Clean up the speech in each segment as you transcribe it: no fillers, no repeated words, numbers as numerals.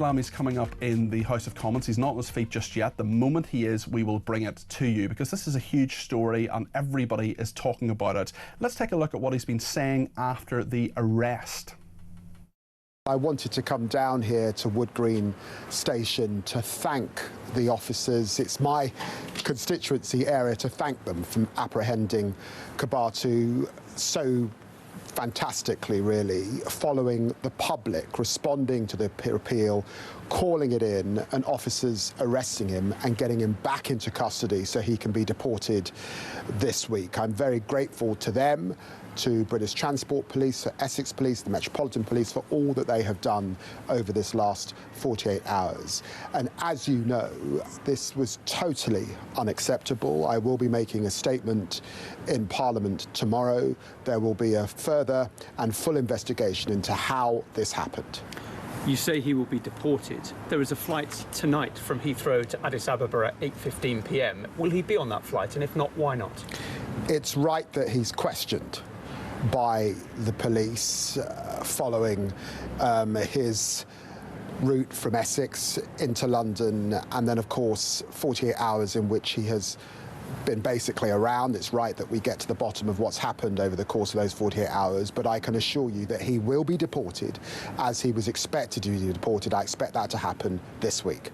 Lammy's coming up in the House of Commons. He's not on his feet just yet. The moment he is, we will bring it to you because this is a huge story and everybody is talking about it. Let's take a look at what he's been saying after the arrest. I wanted to come down here to Wood Green Station to thank the officers. It's my constituency area, to thank them for apprehending Kebatu so fantastically, really, following the public responding to the appeal, calling it in, and officers arresting him and getting him back into custody so he can be deported this week. I'm very grateful to them, to British Transport Police, for Essex Police, the Metropolitan Police, for all that they have done over this last 48 hours. And as you know, this was totally unacceptable. I will be making a statement in Parliament tomorrow. There will be a further and full investigation into how this happened. You say he will be deported. There is a flight tonight from Heathrow to Addis Ababa at 8:15 p.m. Will he be on that flight? And if not, why not? It's right that he's questioned by the police following his route from Essex into London, and then, of course, 48 hours in which he has been basically around. It's right that we get to the bottom of what's happened over the course of those 48 hours, but I can assure you that he will be deported as he was expected to be deported. I expect that to happen this week.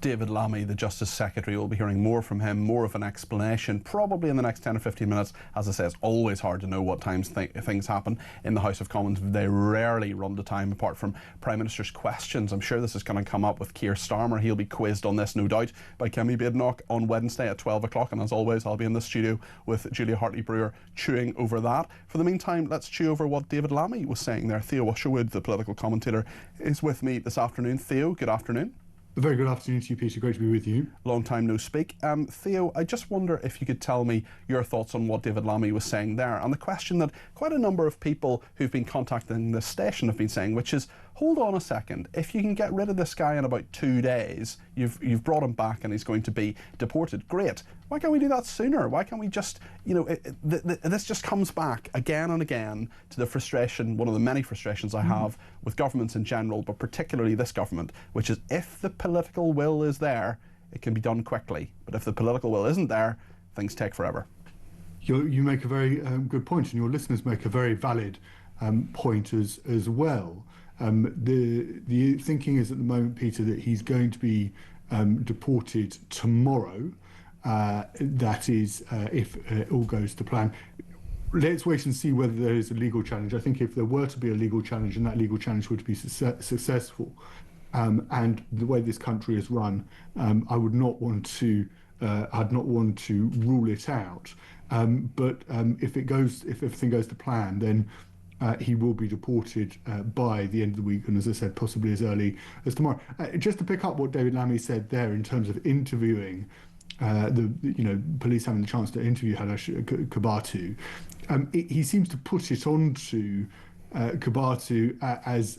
David Lammy, the Justice Secretary, will be hearing more from him, more of an explanation, probably in the next 10 or 15 minutes. As I say, it's always hard to know what times things happen in the House of Commons. They rarely run to time, apart from Prime Minister's questions. I'm sure this is going to come up with Keir Starmer. He'll be quizzed on this, no doubt, by Kemi Badenoch on Wednesday at 12 o'clock. And as always, I'll be in the studio with Julia Hartley-Brewer chewing over that. For the meantime, let's chew over what David Lammy was saying there. Theo Usherwood, the political commentator, is with me this afternoon. Theo, good afternoon. A very good afternoon to you, Peter. Great to be with you. Long time no speak. Theo, I just wonder if you could tell me your thoughts on what David Lammy was saying there, and the question that quite a number of people who've been contacting this station have been saying, which is, hold on a second, if you can get rid of this guy in about 2 days, you've brought him back and he's going to be deported. Great. Why can't we do that sooner? Why can't we just, this just comes back again and again to the frustration, one of the many frustrations I have with governments in general, but particularly this government, which is if the political will is there, it can be done quickly. But if the political will isn't there, things take forever. You make a very good point, and your listeners make a very valid point as well. The thinking is at the moment, Peter, that he's going to be deported tomorrow. That is, if all goes to plan. Let's wait and see whether there is a legal challenge. I think if there were to be a legal challenge, and that legal challenge would be successful, and the way this country is run, I would not want to. I'd not want to rule it out. But if everything goes to plan, then he will be deported by the end of the week, and as I said, possibly as early as tomorrow. Just to pick up what David Lammy said there in terms of interviewing. Police having the chance to interview Hadush Kebatu, he seems to put it onto Kebatu as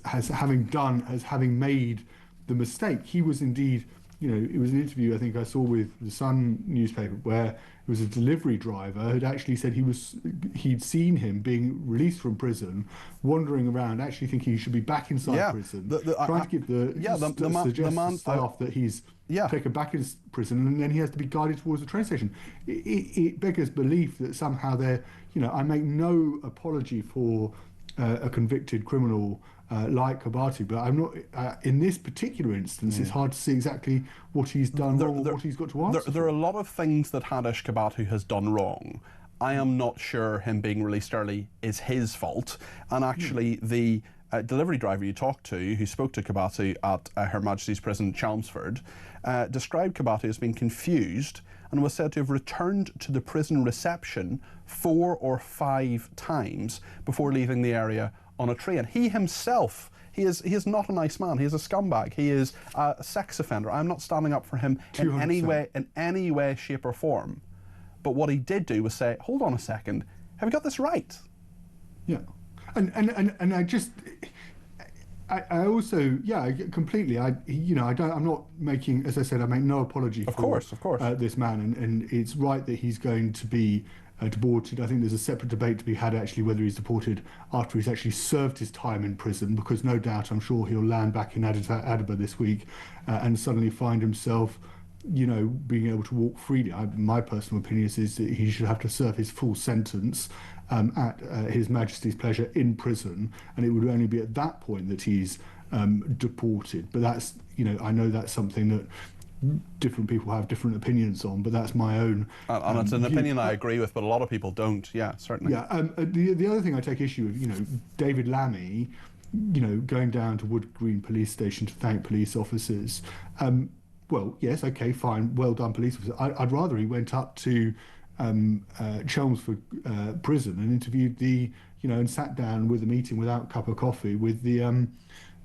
having made the mistake. He was indeed, it was an interview I think I saw with the Sun newspaper where it was a delivery driver who'd actually said he'd seen him being released from prison, wandering around, actually thinking he should be back inside prison, trying to give the staff that he's taken back in prison, and then he has to be guided towards the train station. It beggars belief that somehow I make no apology for a convicted criminal like Kebatu, but I'm not. In this particular instance, it's hard to see exactly what he's done wrong or what he's got to answer. There are a lot of things that Hadush Kebatu has done wrong. I am not sure him being released early is his fault, and actually the delivery driver you talked to, who spoke to Kebatu at Her Majesty's Prison, Chelmsford, described Kebatu as being confused and was said to have returned to the prison reception 4 or 5 times before leaving the area on a train. He himself, he is not a nice man. He is a scumbag. He is a sex offender. I'm not standing up for him in any way, shape or form. But what he did do was say, hold on a second, have we got this right? Yeah. And I just, I also, completely. I'm not making, as I said, I make no apology for of course. This man, and it's right that he's going to be deported. I think there's a separate debate to be had actually whether he's deported after he's actually served his time in prison, because no doubt I'm sure he'll land back in Addis Ababa this week and suddenly find himself, you know, being able to walk freely. My personal opinion is that he should have to serve his full sentence at His Majesty's pleasure in prison, and it would only be at that point that he's deported. But that's, you know, I know that's something that different people have different opinions on, but that's my own. And it's an opinion I agree with, but a lot of people don't. Yeah, certainly. Yeah. The other thing I take issue with, you know, David Lammy, you know, going down to Wood Green Police Station to thank police officers. Well, yes, okay, fine, well done, police officer. I'd rather he went up to Chelmsford prison and interviewed and sat down with a meeting without a cup of coffee with the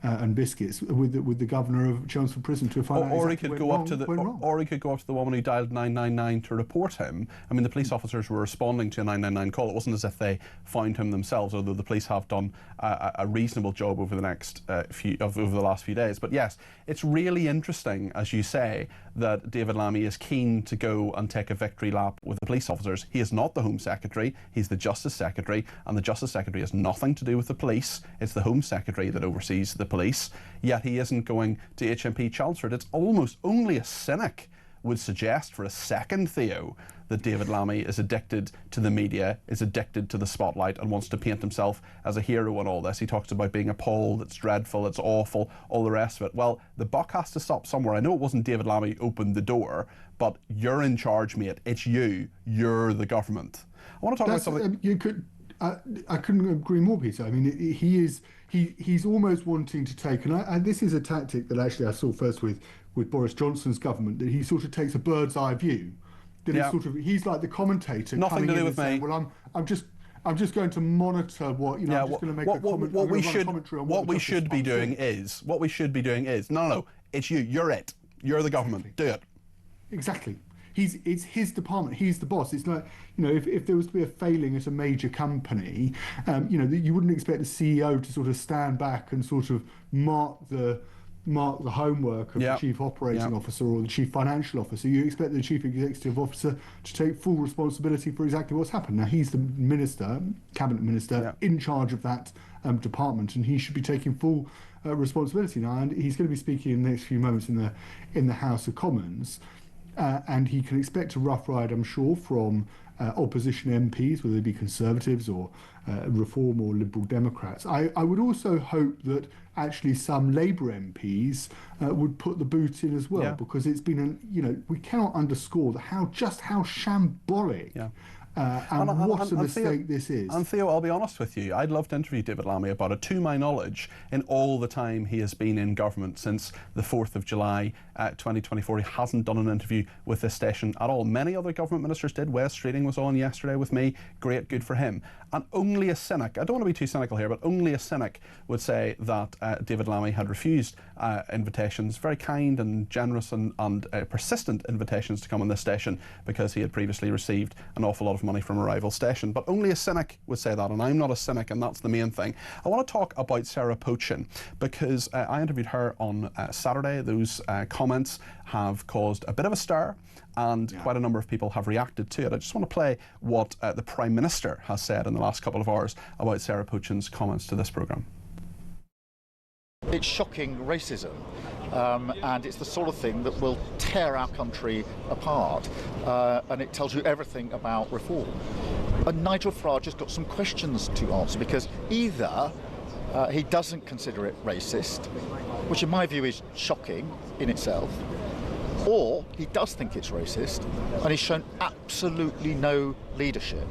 and biscuits with the governor of Chelmsford Prison to find out or exactly he could go up to the or he could go up to the woman who dialed 999 to report him. I mean, the police officers were responding to a 999 call. It wasn't as if they found him themselves, although the police have done a reasonable job over the last few days. But yes, it's really interesting, as you say, that David Lammy is keen to go and take a victory lap with the police officers. He is not the Home Secretary, he's the Justice Secretary, and the Justice Secretary has nothing to do with the police. It's the Home Secretary that oversees the police, yet he isn't going to HMP Chelmsford. It's almost only a cynic would suggest for a second, Theo, that David Lammy is addicted to the media, is addicted to the spotlight, and wants to paint himself as a hero in all this. He talks about being appalled, it's dreadful, it's awful, all the rest of it. Well, the buck has to stop somewhere. I know it wasn't David Lammy who opened the door, but you're in charge, mate. It's you. You're the government. I want to talk about something. I couldn't agree more, Peter. I mean, he's almost wanting to take, and this is a tactic that actually I saw first with Boris Johnson's government, that he sort of takes a bird's eye view. That he's like the commentator. Nothing to do with me. Saying, well, I'm just going to monitor what, you know. I'm just going to make a comment. What we should be doing is no, it's you. You're it. You're the government. Exactly. Do it. Exactly. It's his department. He's the boss. It's like, you know, if there was to be a failing at a major company, you know, you wouldn't expect the CEO to sort of stand back and sort of mark the homework of the chief operating officer or the chief financial officer. You expect the chief executive officer to take full responsibility for exactly what's happened. Now, he's the minister, cabinet minister, in charge of that department, and he should be taking full responsibility now. And he's going to be speaking in the next few moments in the House of Commons. And he can expect a rough ride, I'm sure, from opposition MPs, whether they be Conservatives or Reform or Liberal Democrats. I would also hope that actually some Labour MPs would put the boot in as well, because it's been, we cannot underscore how shambolic and what a mistake this is. And Theo, I'll be honest with you, I'd love to interview David Lammy about it. To my knowledge, in all the time he has been in government since the 4th of July 2024, he hasn't done an interview with this station at all. Many other government ministers did. Wes Streeting was on yesterday with me. Great, good for him. And only a cynic, I don't want to be too cynical here, but only a cynic would say that David Lammy had refused invitations, very kind and generous and persistent invitations to come on this station, because he had previously received an awful lot of money from a rival station. But only a cynic would say that, and I'm not a cynic, and that's the main thing. I want to talk about Sarah Pochin, because I interviewed her on Saturday. Those comments have caused a bit of a stir, and quite a number of people have reacted to it. I just want to play what the Prime Minister has said in the last couple of hours about Sarah Pochin's comments to this programme. It's shocking racism, and it's the sort of thing that will tear our country apart, and it tells you everything about reform. And Nigel Farage has got some questions to answer, because either he doesn't consider it racist, which in my view is shocking in itself, or he does think it's racist and he's shown absolutely no leadership.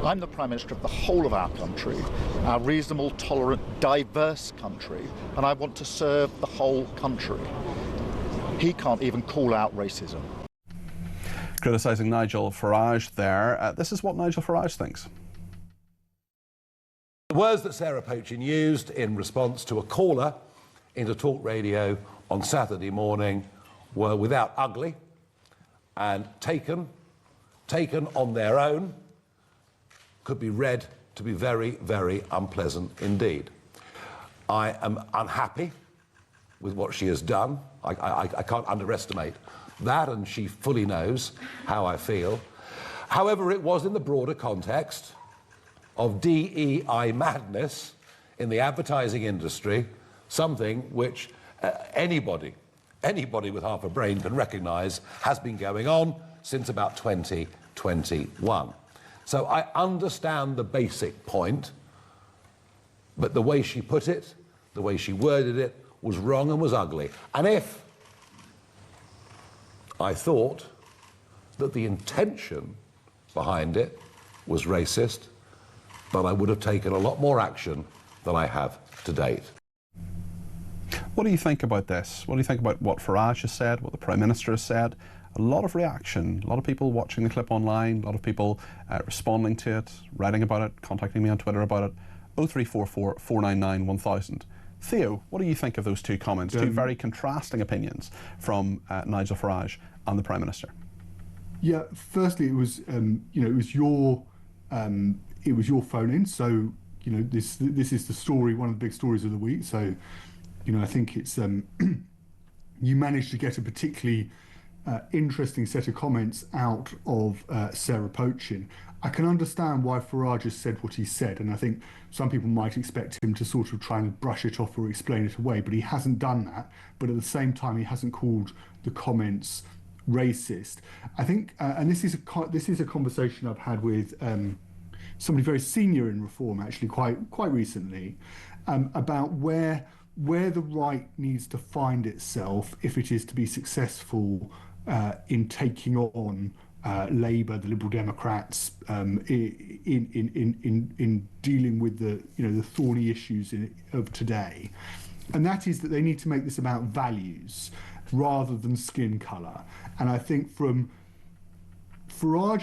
I'm the Prime Minister of the whole of our country, our reasonable, tolerant, diverse country, and I want to serve the whole country. He can't even call out racism. Criticising Nigel Farage there. This is what Nigel Farage thinks. The words that Sarah Pochin used in response to a caller into Talk Radio on Saturday morning were without ugly, and taken on their own, could be read to be very, very unpleasant indeed. I am unhappy with what she has done. I can't underestimate that, and she fully knows how I feel. However, it was in the broader context of DEI madness in the advertising industry, something which anybody with half a brain can recognise has been going on since about 2021. So I understand the basic point, but the way she put it, the way she worded it, was wrong and was ugly. And if I thought that the intention behind it was racist, then I would have taken a lot more action than I have to date. What do you think about this? What do you think about what Farage has said, what the Prime Minister has said? A lot of reaction, a lot of people watching the clip online, a lot of people responding to it, writing about it, contacting me on Twitter about it. 0344 499 1000. Theo, what do you think of those two comments? Two very contrasting opinions from Nigel Farage and the Prime Minister. Yeah, firstly, it was it was your phone-in. So this is the story, one of the big stories of the week. So I think it's you managed to get a particularly interesting set of comments out of Sarah Poachin. I can understand why Farage has said what he said, and I think some people might expect him to sort of try and brush it off or explain it away, but he hasn't done that. But at the same time, he hasn't called the comments racist. I think, and this is a conversation I've had with somebody very senior in Reform, actually, quite recently, about where the right needs to find itself if it is to be successful in taking on Labour, the Liberal Democrats, in dealing with the thorny issues of today, and that is that they need to make this about values rather than skin colour. And I think Farage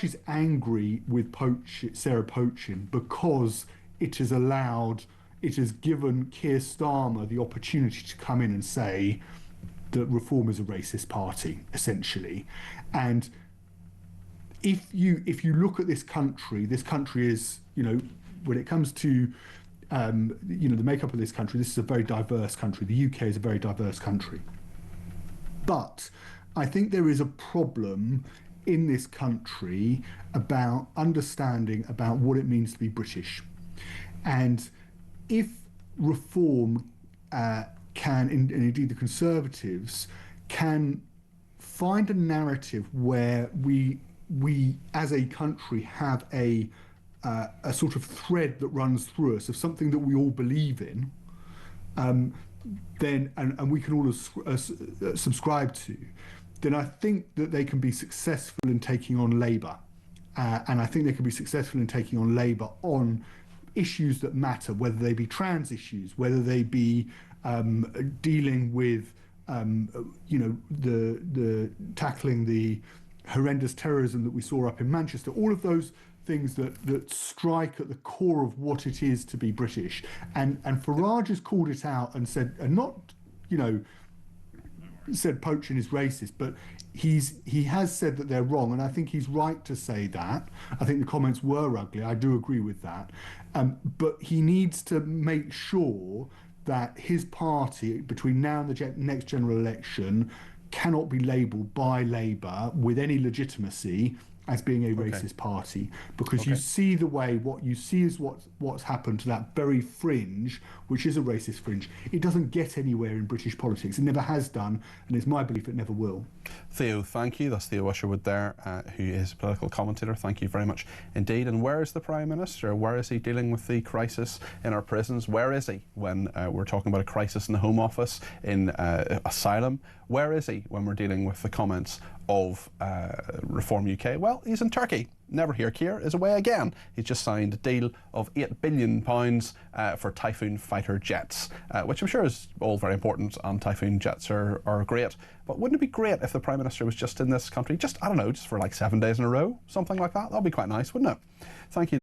is angry with Sarah Poachin because it has given Keir Starmer the opportunity to come in and say that Reform is a racist party, essentially. And if you look at this country is, when it comes to the makeup of this country, this is a very diverse country. The UK is a very diverse country. But I think there is a problem in this country about understanding about what it means to be British. And if Reform can, and indeed the Conservatives, can find a narrative where we as a country have a sort of thread that runs through us of something that we all believe in, then and we can all subscribe to, then I think that they can be successful in taking on Labour. And I think they can be successful in taking on Labour on issues that matter, whether they be trans issues, whether they be dealing with the tackling the horrendous terrorism that we saw up in Manchester, all of those things that strike at the core of what it is to be British. And Farage has called it out and said, and not, said Poachin is racist, but he has said that they're wrong, and I think he's right to say that. I think the comments were ugly, I do agree with that. But he needs to make sure that his party, between now and the next general election, cannot be labelled by Labour with any legitimacy as being a racist party, because you see what you see is what's happened to that very fringe, which is a racist fringe. It doesn't get anywhere in British politics. It never has done, and it's my belief it never will. Theo, thank you. That's Theo Usherwood there, who is a political commentator. Thank you very much indeed. And where is the Prime Minister? Where is he dealing with the crisis in our prisons? Where is he when we're talking about a crisis in the Home Office, in asylum? Where is he when we're dealing with the comments of Reform UK? Well, he's in Turkey. Never hear Keir is away again. He's just signed a deal of £8 billion for Typhoon fighter jets, which I'm sure is all very important, and Typhoon jets are great. But wouldn't it be great if the Prime Minister was just in this country, just, I don't know, just for like 7 days in a row, something like that? That'd be quite nice, wouldn't it? Thank you.